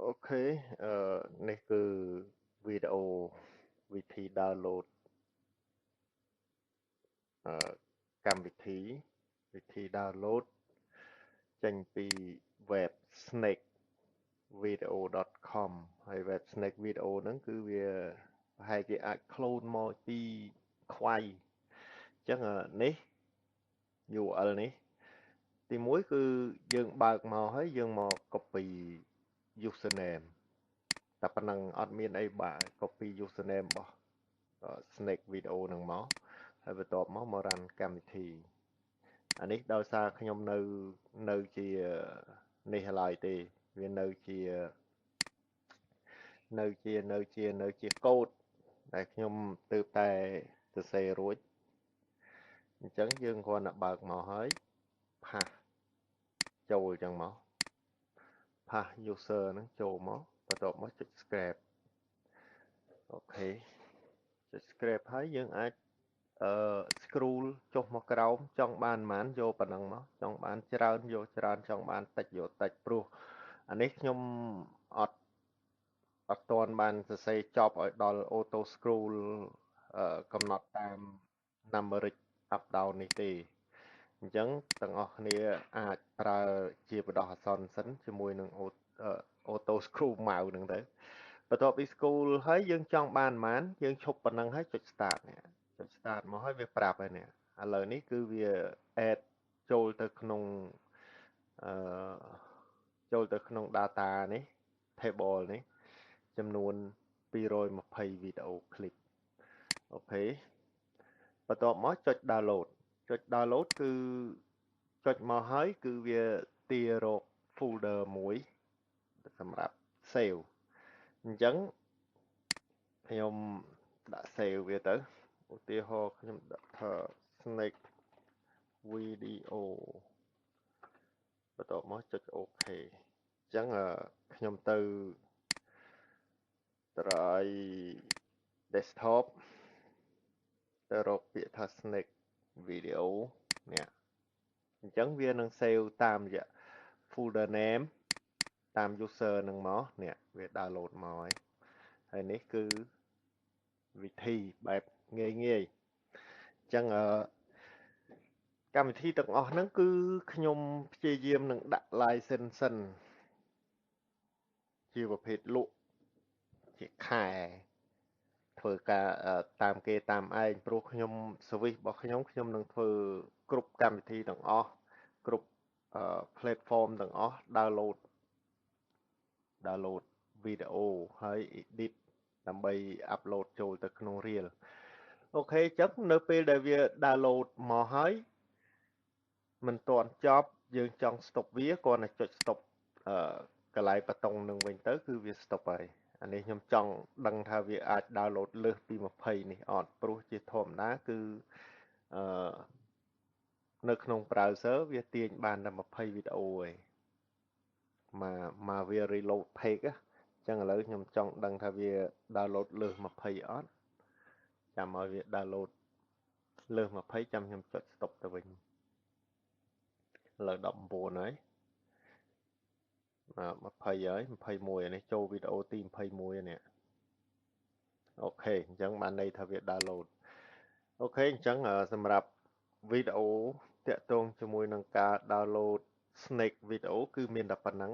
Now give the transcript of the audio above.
អូខេនេះគឺវីដេអូវិធី download អឺកម្មវិធី download ចេញពី web snakevideo.com ហើយ web snake video ហ្នឹងគឺវាប្រហែលជាអាច clone មកពីខ្វៃអញ្ចឹងនេះ URL នេះទីមួយគឺយើងបើកមកហើយយើងមក copy username តែប៉ុណ្ណឹងអត់មានអីបាទ copy username របស់ Snake Video ហ្នឹងមកហើយបន្ទាប់មកrun កម្មវិធីអានេះដោយសារខ្ញុំនៅជានេះឡើយទេវានៅជាកូដដែលខ្ញុំទើបតែសរសេររួចអញ្ចឹងយើងគ្រាន់តែបើកមកហើយផាសចូលអញ្ចឹងមកផាស user ហ្នឹងចូលមកបន្ទាប់មកចុច scrape អូខេចុច scrape ហើយយើងអាចscroll ចុះមកក្រោមចង់បានប៉ុន្មានយកប៉ុណ្ណឹងមកចង់បានច្រើនយកច្រើនចង់បានតិចយកតិចព្រោះអានេះខ្ញុំអត់ទាន់បានសរសេរចប់ឲ្យដល់ auto scroll កំណត់តាម numeric up down នេះទេអញ្ចឹងទាំងអស់គ្នាអាចប្រើជាបដោះអាសន្នសិនជាមួយនឹង auto scroll mouse ហ្នឹងទៅបន្ទាប់ពី scroll ហើយយើងចង់បានប៉ុន្មានយើងឈប់ប៉ុណ្ណឹងហើយចុច start នេះចុច start មកហើយវាប្រាប់ហើយនេះឥឡូវនេះគឺវា add ចូលទៅក្នុងអឺចូលទៅក្នុង data នេះ table នេះចំនួន220វីដេអូ clip អូខេបន្ទាប់មកចុច download ចុច download គឺចុចមកហើយគឺវាទារក folder មួយសម្រាប់ save អញ្ចឹងខ្ញុំដាក់ save វាទៅឧទាហរណ៍ខ្ញុំដាក់ថា snake video បន្ទាប់មកចុច OK អញ្ចឹងខ្ញុំទៅឲ្យ desktop ទៅរកពាក្យថា snake video នេះអញ្ចឹងវានឹង save តាមរយៈ folder name តាម user នឹងមកនេះវា download មកហើយនេះគឺវិធីបែបងាយអញ្ចឹងកម្មវិធីទាំងអស់ហ្នឹងគឺខ្ញុំព្យាយាមនឹងដាក់ license សិនជាប្រភេទលក់ជាខែធ្វើការតាមគេតាមឯងព្រោះខ្ញុំ service របស់ខ្ញុំនឹងធ្វើគ្រប់កម្មវិធីទាំងអស់គ្រប់ platform ទាំងអស់ download វីដេអូហើយ edit ដើម្បី upload ចូលទៅក្នុង Reel អូខេអញ្ចឹងនៅពេលដែលវា download មកហើយមិនទាន់ចប់យើងចង់ stop វាគ្រាន់តែចុច stop កន្លែងបតុងនឹងវិញទៅគឺវា stop ហើយអានេះខ្ញុំចង់ដឹងថាវាអាច download លើសពី20នេះអត់ព្រោះជាធម្មតាគឺអឺនៅក្នុង browser វាទាញបានតែ20វីដេអូឯងមកវា reload page អញ្ចឹងឥឡូវខ្ញុំចង់ដឹងថាវា download លើស20អត់ចាំឲ្យវា download លើស20ចាំខ្ញុំចុច stop ទៅវិញឥឡូវ19ហើយ20ហើយ21នេះចូលវីដេអូទី21នេះអូខេអញ្ចឹងបានន័យថាវា download អូខេអញ្ចឹងសម្រាប់វីដេអូតាក់ទងជាមួយនឹងការ download Snake Video គឺមានតែប៉ុណ្ណឹង